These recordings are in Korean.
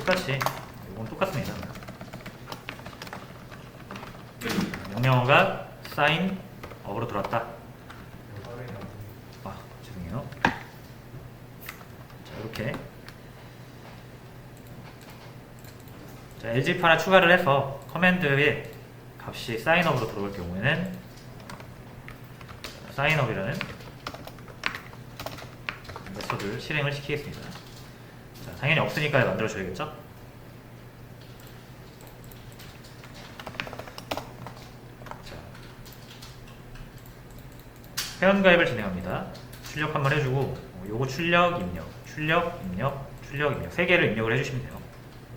똑같이 이건 똑같습니다. 명령어가 sign up으로 들어왔다. 아, 죄송해요. 자, 이렇게 자, LGF 하나 추가를 해서 커맨드에 값이 sign up으로 들어올 경우에는 sign up이라는 메서드를 실행을 시키겠습니다. 자, 당연히 없으니까 만들어줘야겠죠? 자, 회원가입을 진행합니다. 출력 한번 해주고 요거 출력, 입력, 출력, 입력, 출력, 입력 3개를 입력을 해주시면 돼요.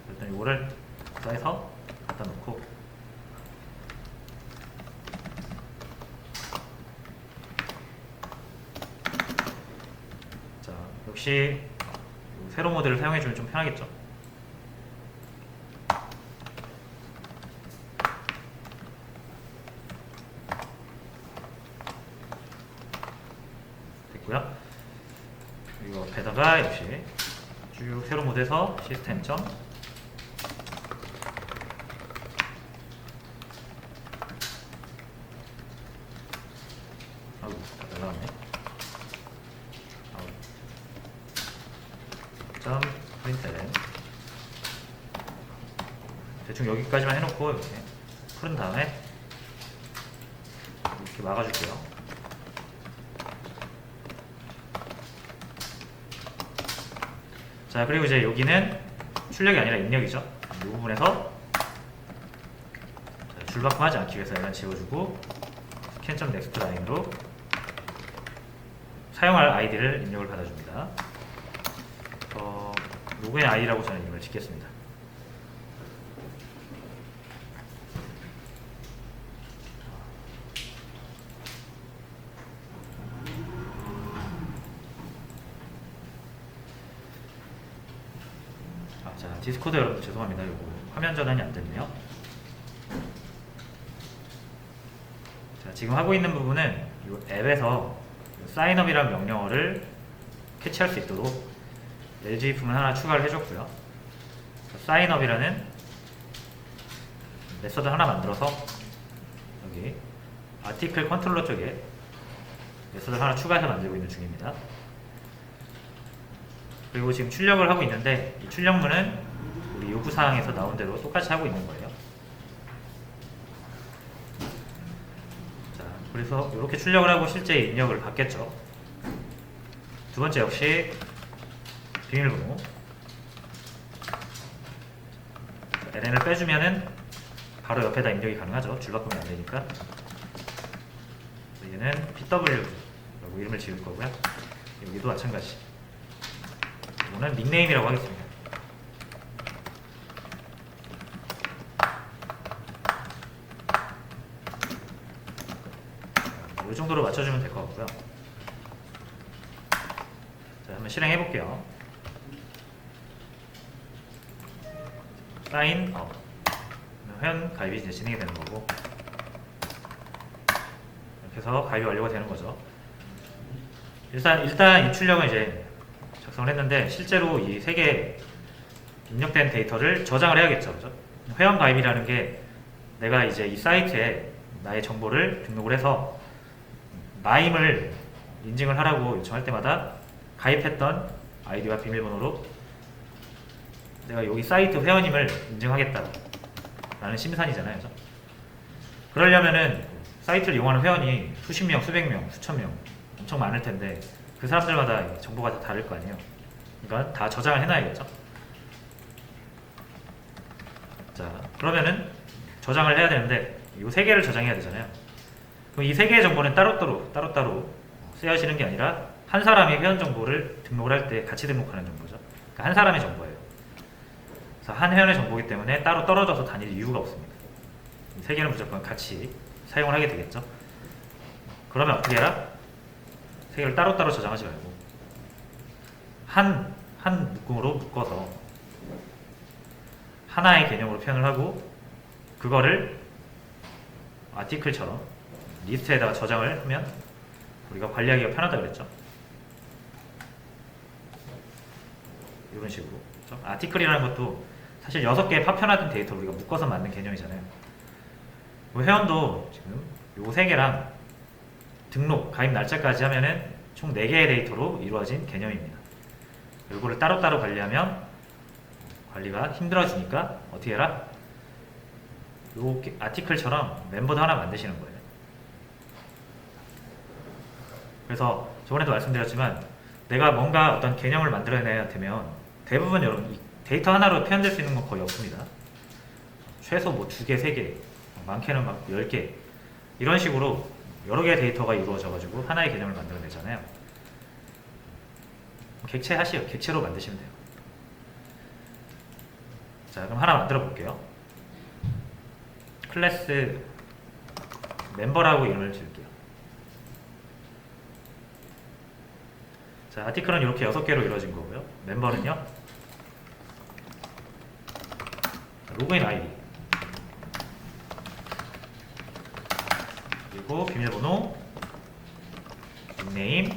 일단 요거를 해서 갖다 놓고 자, 역시 세로 모드를 사용해주면 좀 편하겠죠. 됐고요. 그리고 옆에다가 역시 쭉 세로 모드에서 시스템 점 아이고 날라갔네. 점 프린트는 대충 여기까지만 해놓고 이렇게 풀은 다음에 이렇게 막아줄게요. 자, 그리고 이제 여기는 출력이 아니라 입력이죠. 이 부분에서 줄바꿈하지 않기 위해서 얘는 지워주고 scan.next 라인으로 사용할 아이디를 입력을 받아줍니다. 로그인 아이디라고 저는 이름을 짓겠습니다. 자, 디스코드 여러분 죄송합니다. 요거 화면 전환이 안 됐네요. 자, 지금 하고 있는 부분은 이 앱에서 사인업이라는 명령어를 캐치할 수 있도록 LGF문 하나 추가를 해줬고요. 사인업이라는 메서드 하나 만들어서 여기 아티클 컨트롤러 쪽에 메서드 하나 추가해서 만들고 있는 중입니다. 그리고 지금 출력을 하고 있는데 이 출력문은 우리 요구사항에서 나온 대로 똑같이 하고 있는 거예요. 자, 그래서 이렇게 출력을 하고 실제 입력을 받겠죠. 두 번째 역시 비밀번호 LN을 빼주면은 바로 옆에다 입력이 가능하죠. 줄바꿈이 안되니까. 얘는 PW라고 이름을 지을 거고요. 여기도 마찬가지. 이거는 닉네임이라고 하겠습니다. 이 정도로 맞춰주면 될 것 같고요. 자, 한번 실행해 볼게요. 사인 업 회원 가입이 이제 진행이 되는 거고 이렇게 해서 가입이 완료가 되는 거죠. 일단 이 출력은 이제 작성을 했는데 실제로 이 3개 입력된 데이터를 저장을 해야겠죠. 그죠? 회원 가입이라는 게 내가 이제 이 사이트에 나의 정보를 등록을 해서 나임을 인증을 하라고 요청할 때마다 가입했던 아이디와 비밀번호로 내가 여기 사이트 회원임을 인증하겠다 라는 심산이잖아요. 그죠? 그러려면은 사이트를 이용하는 회원이 수십 명, 수백 명, 수천 명 엄청 많을 텐데 그 사람들마다 정보가 다 다를 거 아니에요. 그러니까 다 저장을 해놔야겠죠. 자, 그러면은 저장을 해야 되는데 이 3개를 저장해야 되잖아요. 그럼 이 3개의 정보는 따로따로 쓰여지는 게 아니라 한 사람이 회원 정보를 등록을 할 때 같이 등록하는 정보죠. 그러니까 한 사람의 정보예요. 그래서 한 회원의 정보이기 때문에 따로 떨어져서 다닐 이유가 없습니다. 이 3개는 무조건 같이 사용을 하게 되겠죠. 그러면 어떻게 해라? 3개를 따로따로 저장하지 말고 한 묶음으로 묶어서 하나의 개념으로 표현을 하고 그거를 아티클처럼 리스트에다가 저장을 하면 우리가 관리하기가 편하다 그랬죠. 이런 식으로. 그렇죠? 아티클이라는 것도 사실 6개의 파편화된 데이터를 우리가 묶어서 만든 개념이잖아요. 회원도 지금 요 3개랑 등록, 가입 날짜까지 하면은 총 4개의 데이터로 이루어진 개념입니다. 이거를 따로따로 관리하면 관리가 힘들어지니까 어떻게 해라? 요 아티클처럼 멤버도 하나 만드시는 거예요. 그래서 저번에도 말씀드렸지만 내가 뭔가 어떤 개념을 만들어내야 되면 대부분 여러분 이 데이터 하나로 표현될 수 있는 건 거의 없습니다. 최소 뭐 2개, 3개, 많게는 막 10개 이런 식으로 여러 개의 데이터가 이루어져 가지고 하나의 개념을 만들어내잖아요. 객체 하시요. 객체로 만드시면 돼요. 자, 그럼 하나 만들어 볼게요. 클래스 멤버라고 이름을 지을게요. 자, 아티클은 이렇게 6개로 이루어진 거고요. 멤버는요. 로그인 아이디 그리고 비밀번호, 닉네임,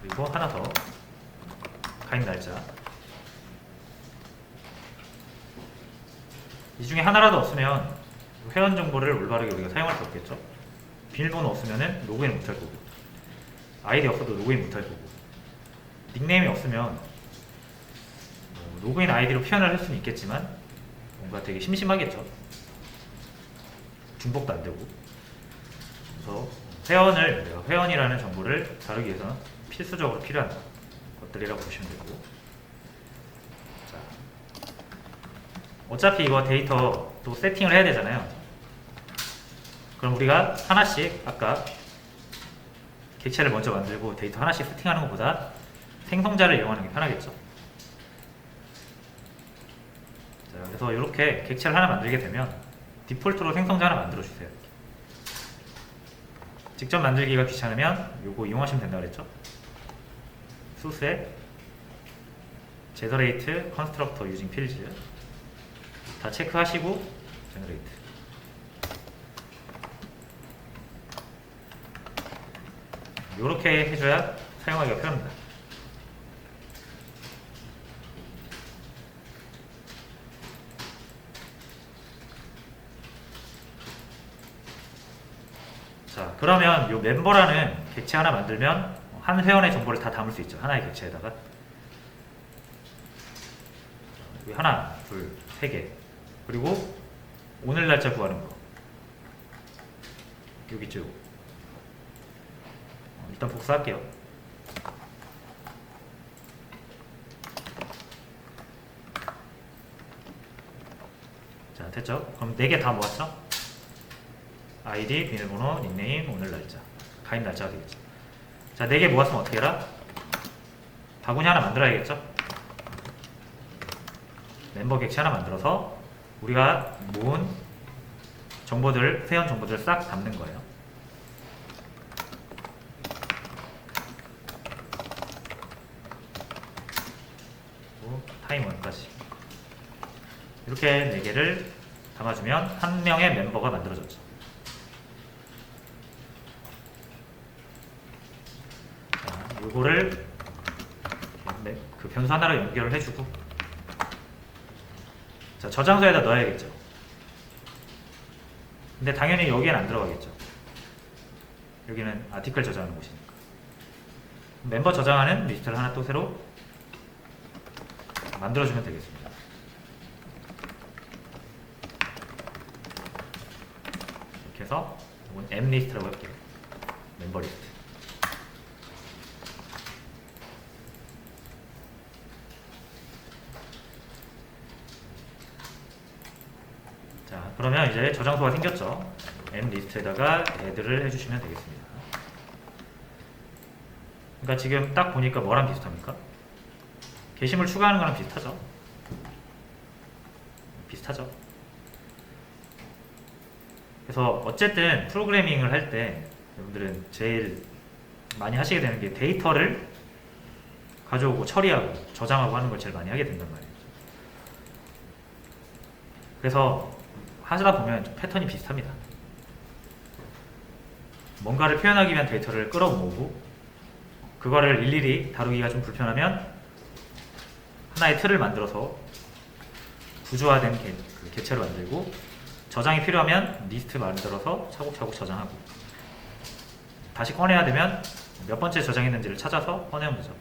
그리고 하나 더 가입 날짜. 이 중에 하나라도 없으면 회원 정보를 올바르게 우리가 사용할 수 없겠죠. 비밀번호 없으면 로그인 못할 거고, 아이디 없어도 로그인 못할 거고, 닉네임이 없으면 로그인 아이디로 표현을 할 수는 있겠지만 뭔가 되게 심심하겠죠. 중복도 안 되고. 그래서 회원을, 내가 회원이라는 정보를 다루기 위해서는 필수적으로 필요한 것들이라고 보시면 되고. 자, 어차피 이거 데이터 또 세팅을 해야 되잖아요. 그럼 우리가 하나씩 아까 객체를 먼저 만들고 데이터 하나씩 세팅하는 것보다 생성자를 이용하는 게 편하겠죠. 자, 그래서 이렇게 객체를 하나 만들게 되면 디폴트로 생성자 하나 만들어 주세요. 직접 만들기가 귀찮으면 요거 이용하시면 된다고 그랬죠. 소스에 generate constructor using fields 다 체크하시고 generate. 요렇게 해줘야 사용하기가 편합니다. 자, 그러면 요 멤버라는 객체 하나 만들면 한 회원의 정보를 다 담을 수 있죠. 하나의 객체에다가. 여기 하나, 둘, 3개. 그리고 오늘 날짜 구하는 거. 여기 있죠. 일단 복사할게요. 자, 됐죠? 그럼 4개 다 모았죠? 아이디, 비밀번호, 닉네임, 오늘 날짜, 가입 날짜가 되겠죠. 자, 4개 모았으면 어떻게 해라? 바구니 하나 만들어야겠죠? 멤버 객체 하나 만들어서 우리가 모은 정보들, 회원 정보들을 싹 담는 거예요. 타임원까지 이렇게 4개를 담아주면 한 명의 멤버가 만들어졌죠. 자, 요거를 그 변수 하나로 연결을 해주고, 자, 저장소에다 넣어야겠죠. 근데 당연히 여기엔 안 들어가겠죠. 여기는 아티클 저장하는 곳이니까. 멤버 저장하는 리스트를 하나 또 새로 만들어주면 되겠습니다. 이렇게 해서 이건 M 리스트라고 할게요. 멤버 리스트. 자, 그러면 이제 저장소가 생겼죠. M 리스트에다가 add를 해주시면 되겠습니다. 그러니까 지금 딱 보니까 뭐랑 비슷합니까? 게시물 추가하는 거랑 비슷하죠. 비슷하죠. 그래서 어쨌든 프로그래밍을 할 때 여러분들은 제일 많이 하시게 되는 게 데이터를 가져오고 처리하고 저장하고 하는 걸 제일 많이 하게 된단 말이에요. 그래서 하시다 보면 좀 패턴이 비슷합니다. 뭔가를 표현하기 위한 데이터를 끌어모으고 그거를 일일이 다루기가 좀 불편하면 하나의 틀을 만들어서 구조화된 그 개체로 만들고, 저장이 필요하면 리스트 만들어서 차곡차곡 저장하고, 다시 꺼내야 되면 몇 번째 저장했는지를 찾아서 꺼내면 되죠.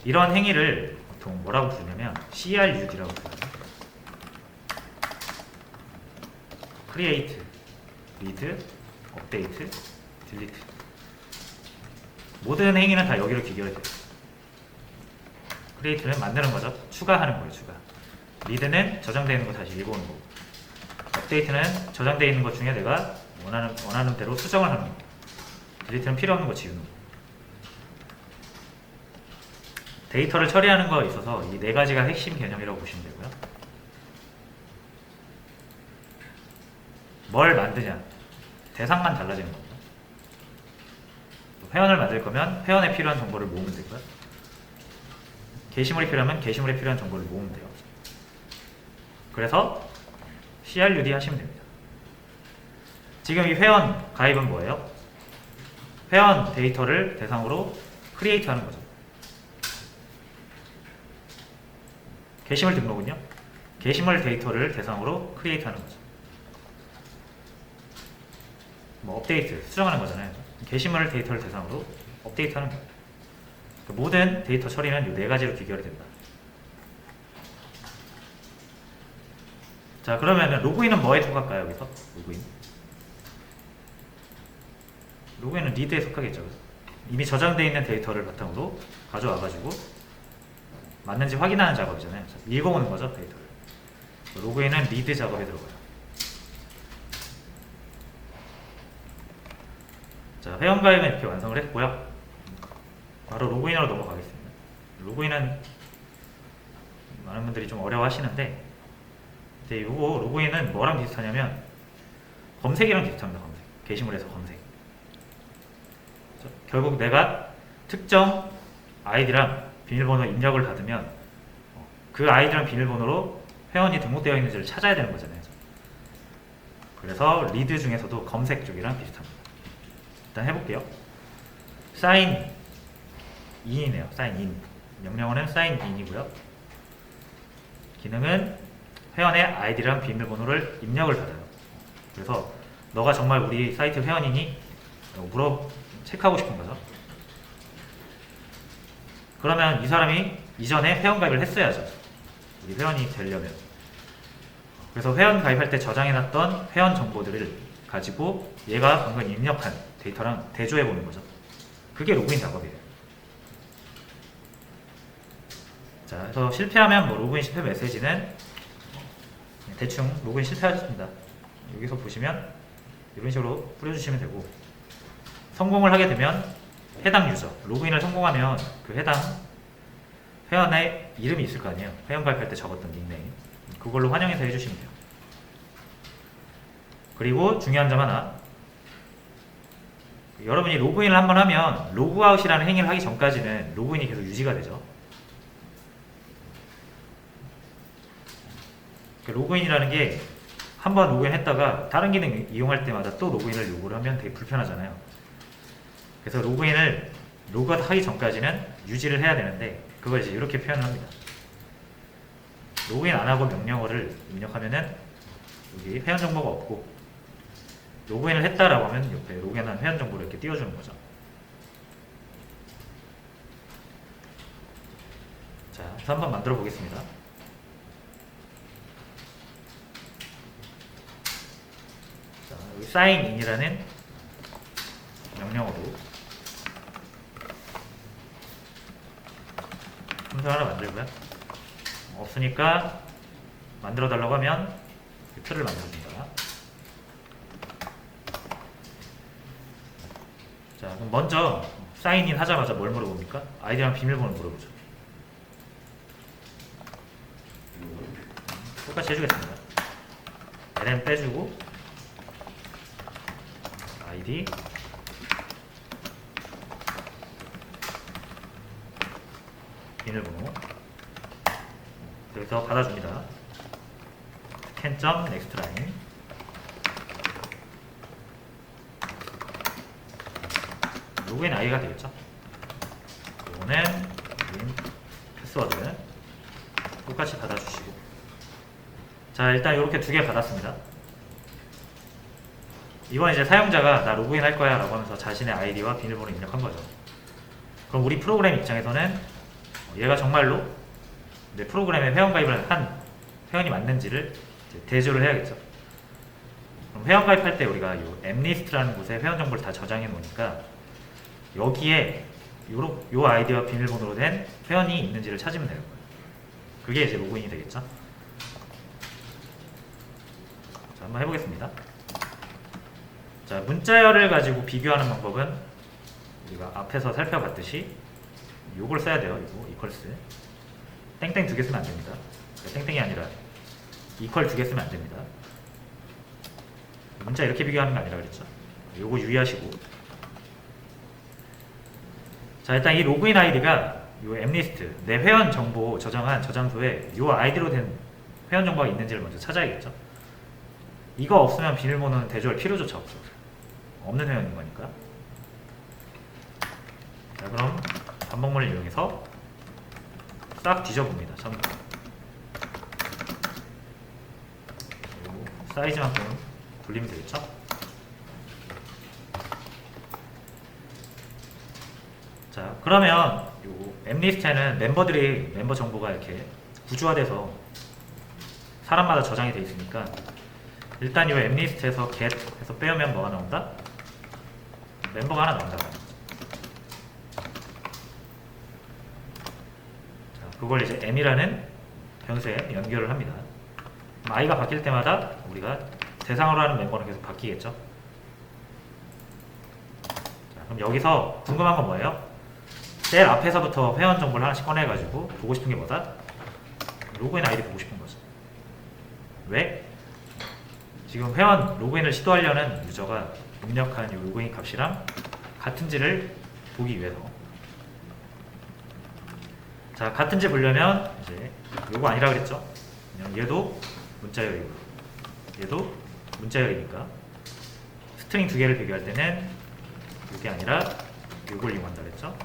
이런 행위를 보통 뭐라고 부르냐면 CRUD라고 불러요. Create, Read, Update, Delete. 모든 행위는 다 여기로 귀결이 돼요. Create는 만드는 거죠. 추가하는 거예요. 추가. Read는 저장되어 있는 거 다시 읽어오는 거고, Update는 저장되어 있는 것 중에 내가 원하는 대로 수정을 하는 거. Delete는 필요 없는 거 지우는 거. 데이터를 처리하는 거에 있어서 이 네 가지가 핵심 개념이라고 보시면 되고요. 뭘 만드냐, 대상만 달라지는 겁니다. 회원을 만들 거면 회원에 필요한 정보를 모으면 되고요. 게시물이 필요하면 게시물에 필요한 정보를 모으면 돼요. 그래서 CRUD 하시면 됩니다. 지금 이 회원 가입은 뭐예요? 회원 데이터를 대상으로 크리에이트 하는 거죠. 게시물 등록은요? 게시물 데이터를 대상으로 크리에이트 하는 거죠. 뭐 업데이트, 수정하는 거잖아요. 게시물 데이터를 대상으로 업데이트 하는 거예요. 그러니까 모든 데이터 처리는 이 네 가지로 귀결이 된다. 자, 그러면 로그인은 뭐에 속할까요? 여기서 로그인은 리드에 속하겠죠. 이미 저장되어 있는 데이터를 바탕으로 가져와가지고 맞는지 확인하는 작업이잖아요. 읽어오는 거죠, 데이터를. 로그인은 리드 작업에 들어가요. 자, 회원가입은 이렇게 완성을 했고요. 바로 로그인으로 넘어가겠습니다. 로그인은 많은 분들이 좀 어려워 하시는데, 이제 요거 로그인은 뭐랑 비슷하냐면 검색이랑 비슷합니다. 검색. 게시물에서 검색. 결국 내가 특정 아이디랑 비밀번호 입력을 받으면 그 아이디랑 비밀번호로 회원이 등록되어 있는지를 찾아야 되는 거잖아요. 그래서 리드 중에서도 검색 쪽이랑 비슷합니다. 일단 해볼게요. sign in이네요. sign in. 명령어는 sign in이고요. 기능은 회원의 아이디랑 비밀번호를 입력을 받아요. 그래서 너가 정말 우리 사이트 회원이니? 체크하고 싶은 거죠. 그러면 이 사람이 이전에 회원가입을 했어야죠. 우리 회원이 되려면. 그래서 회원 가입할 때 저장해놨던 회원 정보들을 가지고 얘가 방금 입력한 데이터랑 대조해보는 거죠. 그게 로그인 작업이에요. 자, 그래서 실패하면 뭐 로그인 실패 메시지는 대충 로그인 실패하셨습니다. 여기서 보시면 이런 식으로 뿌려주시면 되고, 성공을 하게 되면 해당 유저, 로그인을 성공하면 그 해당 회원의 이름이 있을 거 아니에요. 회원 가입할 때 적었던 닉네임. 그걸로 환영해서 해주시면 돼요. 그리고 중요한 점 하나. 여러분이 로그인을 한번 하면 로그아웃이라는 행위를 하기 전까지는 로그인이 계속 유지가 되죠. 로그인이라는 게 한번 로그인했다가 다른 기능 이용할 때마다 또 로그인을 요구를 하면 되게 불편하잖아요. 그래서 로그인을 로그아웃 하기 전까지는 유지를 해야 되는데, 그걸 이제 이렇게 표현을 합니다. 로그인 안 하고 명령어를 입력하면은 여기 회원 정보가 없고, 로그인을 했다라고 하면 옆에 로그인한 회원 정보를 이렇게 띄워주는 거죠. 자, 그래서 한번 만들어 보겠습니다. 자, 여기 sign in이라는 명령어로 함수 하나 만들고요. 없으니까 만들어 달라고 하면 그 틀을 만들어줍니다. 자, 그럼 먼저 사인인 하자마자 뭘 물어봅니까? 아이디랑 비밀번호 물어보죠. 똑같이 해주겠습니다. ln 빼주고 아이디 비밀번호 여기서 받아줍니다. scan.nextLine 로그인 아이디가 되겠죠. 이거는 패스워드 똑같이 받아주시고, 자 일단 이렇게 두 개 받았습니다. 이건 이제 사용자가 나 로그인 할 거야 라고 하면서 자신의 아이디와 비밀번호 입력한 거죠. 그럼 우리 프로그램 입장에서는 얘가 정말로 내 프로그램에 회원가입을 한 회원이 맞는지를 이제 대조를 해야겠죠. 그럼 회원가입할 때 우리가 이 앱리스트라는 곳에 회원 정보를 다 저장해 놓으니까 여기에 요 아이디와 비밀번호로 된 회원이 있는지를 찾으면 되는 거예요. 그게 이제 로그인이 되겠죠. 자, 한번 해보겠습니다. 자, 문자열을 가지고 비교하는 방법은 우리가 앞에서 살펴봤듯이 요걸 써야 돼요. 이거 이퀄스 땡땡 두 개 쓰면 안 됩니다. 땡땡이 아니라 이퀄 두 개 쓰면 안 됩니다. 문자 이렇게 비교하는 거 아니라 그랬죠. 요거 유의하시고, 자 일단 이 로그인 아이디가 요 앱리스트 내 회원 정보 저장한 저장소에 요 아이디로 된 회원 정보가 있는지를 먼저 찾아야겠죠. 이거 없으면 비밀번호는 대조할 필요조차 없어. 없는 회원인 거니까. 자 그럼 반복문을 이용해서 싹 뒤져봅니다. 전부 사이즈만큼 돌리면 되겠죠. 자 그러면 요 앱리스트에는 멤버들이 멤버 정보가 이렇게 구조화돼서 사람마다 저장이 돼 있으니까 일단 요 앱리스트에서 get 해서 빼오면 뭐가 나온다? 멤버가 하나 나온다. 자 그걸 이제 m이라는 변수에 연결을 합니다. i가 바뀔 때마다 우리가 대상으로 하는 멤버는 계속 바뀌겠죠. 자, 그럼 여기서 궁금한 건 뭐예요? 셀 앞에서부터 회원 정보를 하나씩 꺼내가지고 보고 싶은 게 뭐다? 로그인 아이디 보고 싶은 거죠. 왜? 지금 회원 로그인을 시도하려는 유저가 입력한 이 로그인 값이랑 같은지를 보기 위해서. 자, 같은지 보려면 이제 요거 아니라 그랬죠? 그냥 얘도 문자열이고 얘도 문자열이니까 스트링 두 개를 비교할 때는 이게 아니라 이걸 이용한다 그랬죠?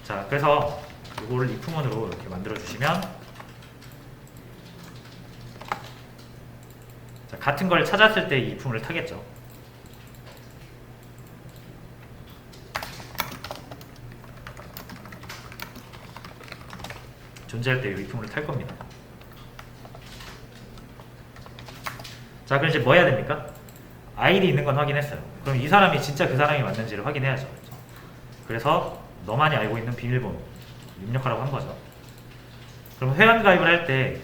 자 그래서 이거를 if문으로 이렇게 만들어 주시면, 자, 같은 걸 찾았을 때 이 if문을 타겠죠. 존재할 때 이 if문을 탈 겁니다. 자 그럼 이제 뭐 해야 됩니까? 아이디 있는 건 확인했어요. 그럼 이 사람이 진짜 그 사람이 맞는지를 확인해야죠. 그래서 너만이 알고 있는 비밀번호 입력하라고 한 거죠. 그럼 회원 가입을 할 때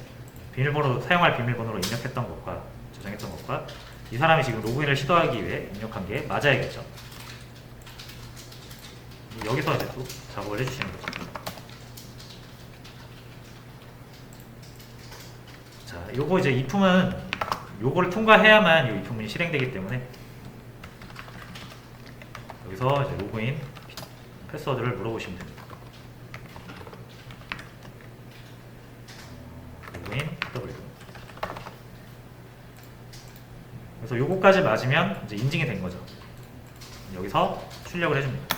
비밀번호, 사용할 비밀번호로 입력했던 것과 저장했던 것과 이 사람이 지금 로그인을 시도하기 위해 입력한 게 맞아야겠죠. 여기서 이제 또 작업을 해주시는 거죠. 자, 요거 이제 if문은 요거를 통과해야만 이 if문이 실행되기 때문에 여기서 이제 로그인 패스워드를 물어보시면 됩니다. 로그인 W. 그래서 요거까지 맞으면 이제 인증이 된 거죠. 여기서 출력을 해줍니다.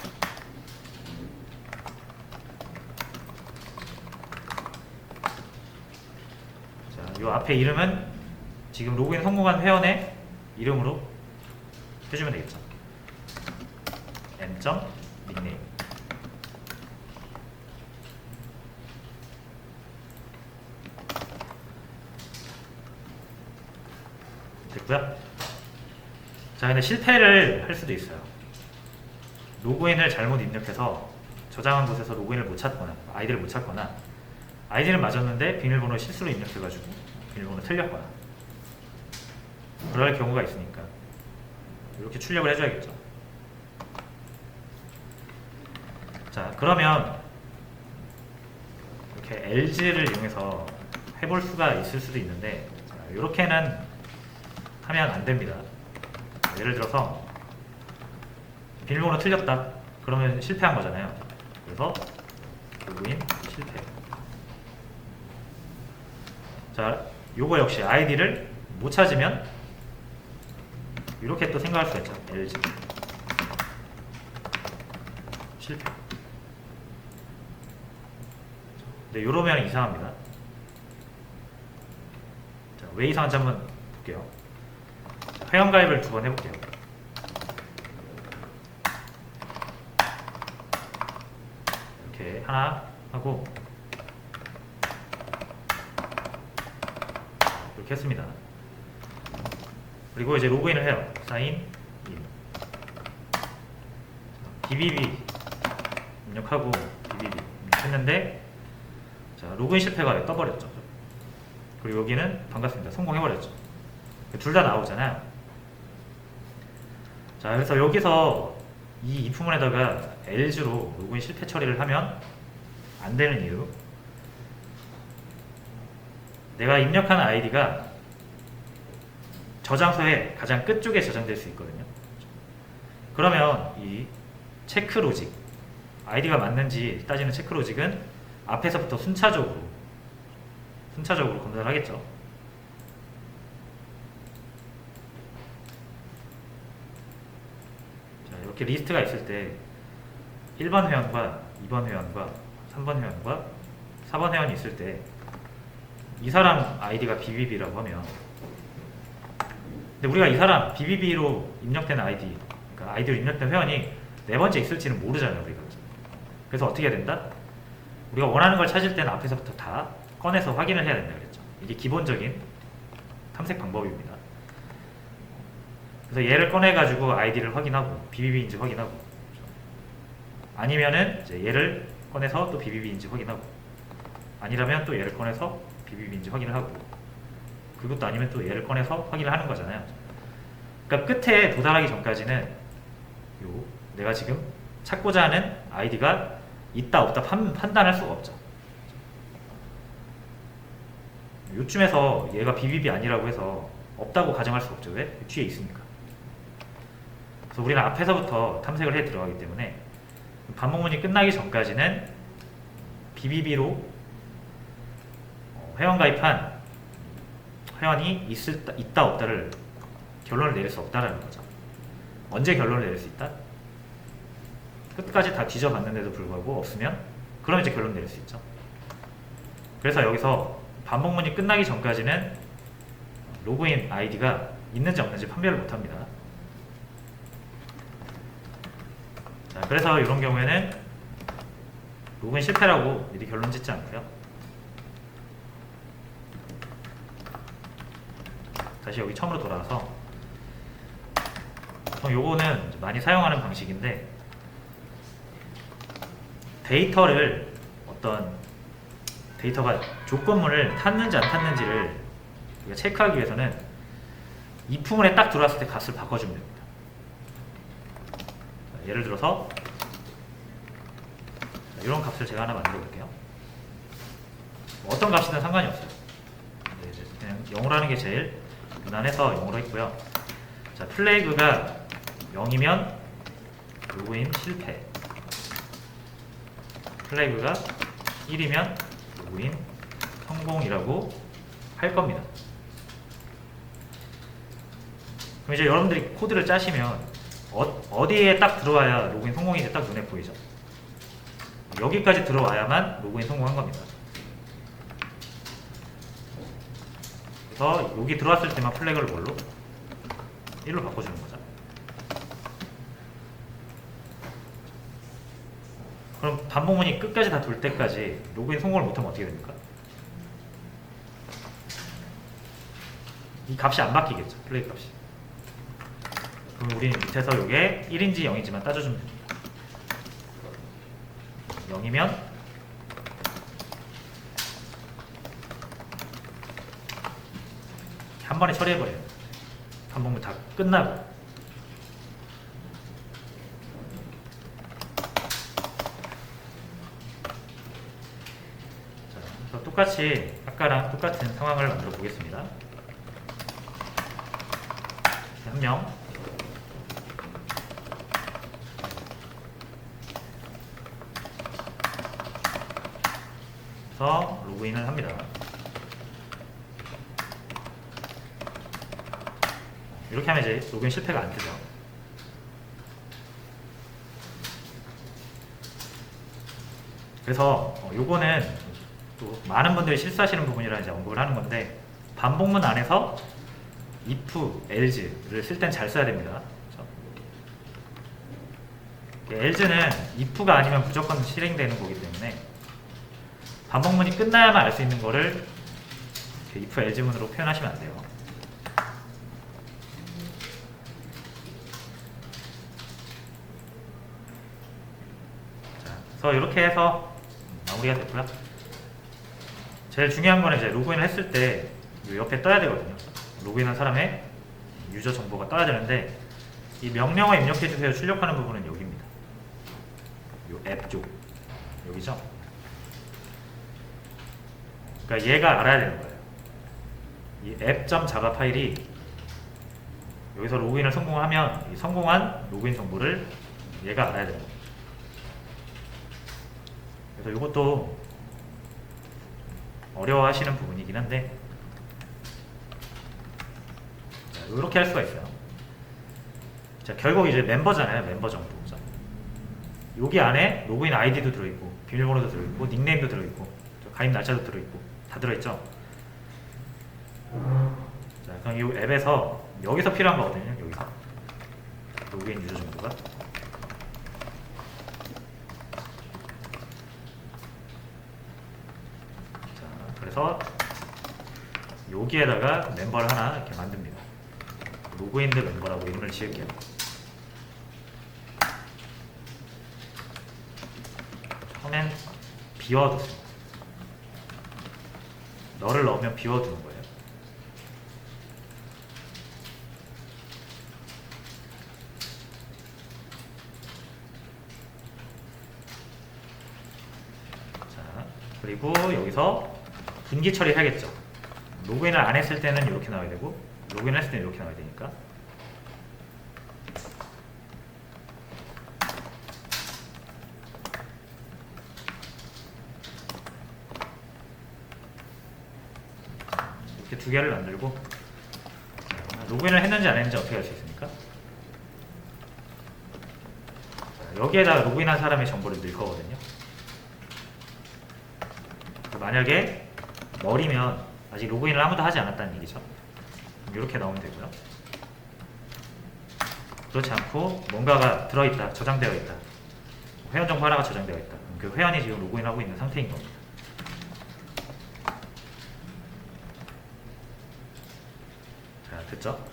자, 요 앞에 이름은 지금 로그인 성공한 회원의 이름으로 해주면 되겠죠. m.닉네임. 됐고요. 자, 근데 실패를 할 수도 있어요. 로그인을 잘못 입력해서 저장한 곳에서 로그인을 못 찾거나 아이디를 못 찾거나, 아이디는 맞았는데 비밀번호 실수로 입력해가지고 비밀번호 틀렸거나 그럴 경우가 있으니까 이렇게 출력을 해줘야겠죠. 자 그러면 이렇게 LG를 이용해서 해볼 수가 있을 수도 있는데, 자, 이렇게는 하면 안 됩니다. 예를 들어서 비밀번호 틀렸다 그러면 실패한 거잖아요. 그래서 로그인 실패. 자 요거 역시 아이디를 못 찾으면 이렇게 또 생각할 수가 있죠. LG 실패. 근데 이러면 이상합니다. 자, 왜 이상한지 한번 볼게요. 회원가입을 2번 해볼게요. 이렇게 하나 하고 이렇게 했습니다. 그리고 이제 로그인을 해요. 사인 인. BBB 입력하고 BBB 입력했는데 자, 로그인 실패가 떠버렸죠. 그리고 여기는 반갑습니다. 성공해버렸죠. 둘 다 나오잖아요. 자, 그래서 여기서 이 if문에다가 else로 로그인 실패 처리를 하면 안 되는 이유, 내가 입력한 아이디가 저장소의 가장 끝쪽에 저장될 수 있거든요. 그러면 이 체크 로직, 아이디가 맞는지 따지는 체크 로직은 앞에서부터 순차적으로 검사를 하겠죠. 자, 이렇게 리스트가 있을 때 1번 회원과 2번 회원과 3번 회원과 4번 회원이 있을 때 이 사람 아이디가 BBB라고 하면, 근데 우리가 이 사람 BBB로 입력된 아이디, 그러니까 아이디로 입력된 회원이 네 번째 있을지는 모르잖아요, 우리가. 그래서 어떻게 해야 된다? 우리가 원하는 걸 찾을 때는 앞에서부터 다 꺼내서 확인을 해야 된다 그랬죠. 이게 기본적인 탐색 방법입니다. 그래서 얘를 꺼내가지고 아이디를 확인하고 BBB인지 확인하고, 아니면은 이제 얘를 꺼내서 또 BBB인지 확인하고, 아니라면 또 얘를 꺼내서 BBB인지 확인을 하고, 그것도 아니면 또 얘를 꺼내서 확인을 하는 거잖아요. 그러니까 끝에 도달하기 전까지는 요 내가 지금 찾고자 하는 아이디가 있다 없다 판단할 수가 없죠. 요쯤에서 얘가 BBB 아니라고 해서 없다고 가정할 수 없죠. 왜? 뒤에 있으니까. 그래서 우리는 앞에서부터 탐색을 해 들어가기 때문에 반복문이 끝나기 전까지는 BBB로 회원 가입한 회원이 있다 없다를 결론을 내릴 수 없다라는 거죠. 언제 결론을 내릴 수 있다? 끝까지 다 뒤져봤는데도 불구하고 없으면 그럼 이제 결론 내릴 수 있죠. 그래서 여기서 반복문이 끝나기 전까지는 로그인 아이디가 있는지 없는지 판별을 못합니다. 자, 그래서 이런 경우에는 로그인 실패라고 미리 결론 짓지 않고요. 다시 여기 처음으로 돌아와서, 보통 요거는 많이 사용하는 방식인데, 데이터를 어떤 데이터가 조건문을 탔는지 안 탔는지를 우리가 체크하기 위해서는 if문에 딱 들어왔을 때 값을 바꿔주면 됩니다. 예를 들어서 이런 값을 제가 하나 만들어 볼게요. 어떤 값이든 상관이 없어요. 그냥 0으로 하는 게 제일 무난해서 0으로 했고요. 자, 플래그가 0이면 로그인 실패, 플래그가 1이면 로그인 성공이라고 할 겁니다. 그럼 이제 여러분들이 코드를 짜시면 어디에 딱 들어와야 로그인 성공인지 딱 눈에 보이죠? 여기까지 들어와야만 로그인 성공한 겁니다. 그래서 여기 들어왔을 때만 플래그를 뭘로? 1로 바꿔주는 거죠. 그럼 반복문이 끝까지 다 돌 때까지 로그인 성공을 못하면 어떻게 됩니까? 이 값이 안 바뀌겠죠, 플래그 값이. 그럼 우리는 밑에서 이게 1인지 0인지만 따져주면 됩니다. 0이면 한 번에 처리해버려요. 반복문 다 끝나고. 자, 그래서 똑같이 아까랑 똑같은 상황을 만들어 보겠습니다. 한 명, 그래서 로그인을 합니다. 이렇게 하면 이제 로그인 실패가 안 뜨죠. 그래서 요거는 또 많은 분들이 실수하시는 부분이라 이제 언급을 하는 건데, 반복문 안에서 if, else를 쓸 땐 잘 써야 됩니다. else는 if가 아니면 무조건 실행되는 거기 때문에 반복문이 끝나야만 알 수 있는 거를 if, else문으로 표현하시면 안 돼요. 자, 그래서 이렇게 해서 마무리가 됐고요. 제일 중요한 거는 이제 로그인을 했을 때 옆에 떠야 되거든요. 로그인한 사람의 유저 정보가 떠야 되는데, 이 명령어 입력해주세요 출력하는 부분은 여기입니다. 요 앱 쪽 여기죠. 그러니까 얘가 알아야 되는 거예요. 이 app.java 파일이 여기서 로그인을 성공하면 이 성공한 로그인 정보를 얘가 알아야 되는 거예요. 그래서 이것도 어려워하시는 부분이긴 한데, 이렇게 할 수가 있어요. 자, 결국 이제 멤버잖아요. 멤버 정보죠. 여기 안에 로그인 아이디도 들어있고, 비밀번호도 들어있고, 닉네임도 들어있고, 가입 날짜도 들어있고, 다 들어있죠. 자, 그럼 이 앱에서 여기서 필요한 거거든요. 여기서 로그인 유저 정보가. 자, 그래서 여기에다가 멤버를 하나 이렇게 만듭니다. 로그인드 멤버라고 이름을 지을게요. 처음엔 비워두세요. 너를 넣으면 비워두는 거예요. 자, 그리고 여기서 분기 처리해야겠죠. 로그인을 안 했을 때는 이렇게 나와야 되고, 로그인 했을 때는 이렇게 나와야 되니까. 이렇게 두 개를 만들고, 로그인을 했는지 안 했는지 어떻게 알 수 있습니까? 자, 여기에다가 로그인한 사람의 정보를 넣을 거거든요. 만약에 머리면 아직 로그인을 아무도 하지 않았다는 얘기죠. 이렇게 넣으면 되고요. 그렇지 않고 뭔가가 들어있다, 저장되어 있다, 회원 정보 하나가 저장되어 있다, 그 회원이 지금 로그인하고 있는 상태인 겁니다. 자, 됐죠?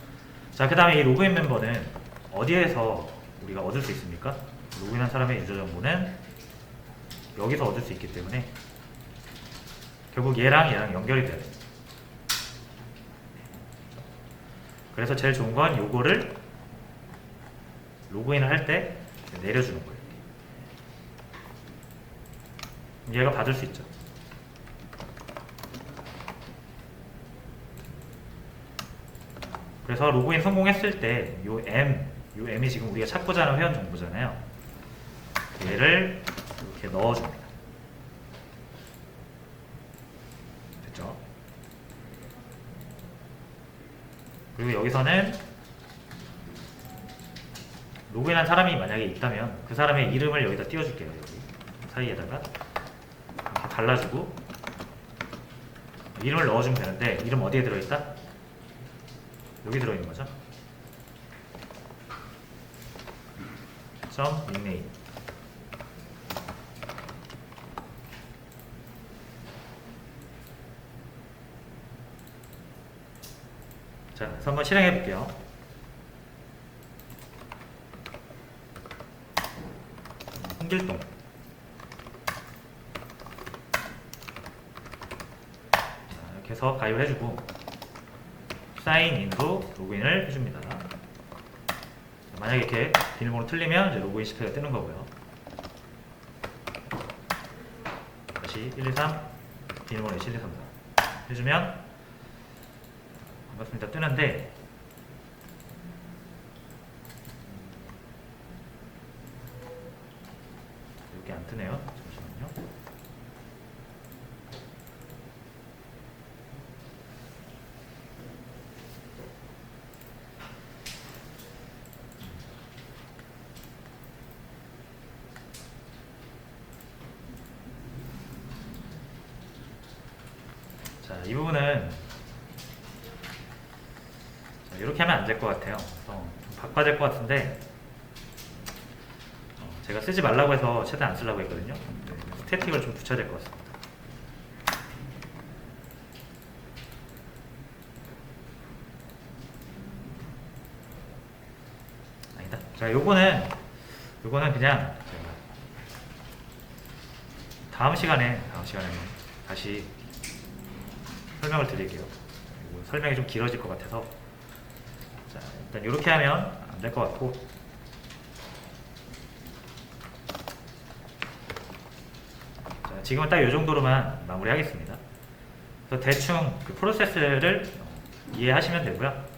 자, 그 다음에 이 로그인 멤버는 어디에서 우리가 얻을 수 있습니까? 로그인한 사람의 유저 정보는 여기서 얻을 수 있기 때문에 결국 얘랑 연결이 돼야 됩니다. 그래서 제일 좋은 건 요거를 로그인을 할 때 내려주는 거예요. 얘가 받을 수 있죠. 그래서 로그인 성공했을 때 요 M이 지금 우리가 찾고자 하는 회원 정보잖아요. 얘를 이렇게 넣어줍니다. 됐죠? 그리고 여기서는 로그인한 사람이 만약에 있다면 그 사람의 이름을 여기다 띄워줄게요. 여기 사이에다가 이렇게 발라주고 이름을 넣어주면 되는데, 이름 어디에 들어있다? 여기 들어있는 거죠. 점 닉네임. 자, 그래서 한번 실행해 볼게요. 홍길동. 자, 이렇게 해서 가입을 해주고 사인인으로 로그인을 해줍니다. 만약에 이렇게 비밀번호 틀리면 이제 로그인 실패가 뜨는 거고요. 다시 123 비밀번호 1234 해주면 반갑습니다 뜨는데, 이렇게 안 뜨네요. 잠시만요. 자, 이 부분은 자, 이렇게 하면 안 될 것 같아요. 그래서 좀 바꿔야 될 것 같은데 제가 쓰지 말라고 해서 최대한 안 쓰려고 했거든요. 네, 스태틱을 좀 붙여야 될 것 같습니다. 아니다. 자, 요거는 그냥 제가 다음 시간에 다시 설명을 드릴게요. 그리고 설명이 좀 길어질 것 같아서 자, 일단 이렇게 하면 안 될 것 같고 자, 지금은 딱 이 정도로만 마무리하겠습니다. 그래서 대충 그 프로세스를 이해하시면 되고요.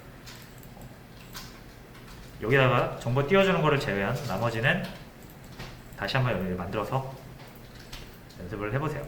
여기다가 정보 띄워주는 거를 제외한 나머지는 다시 한번 만들어서 연습을 해보세요.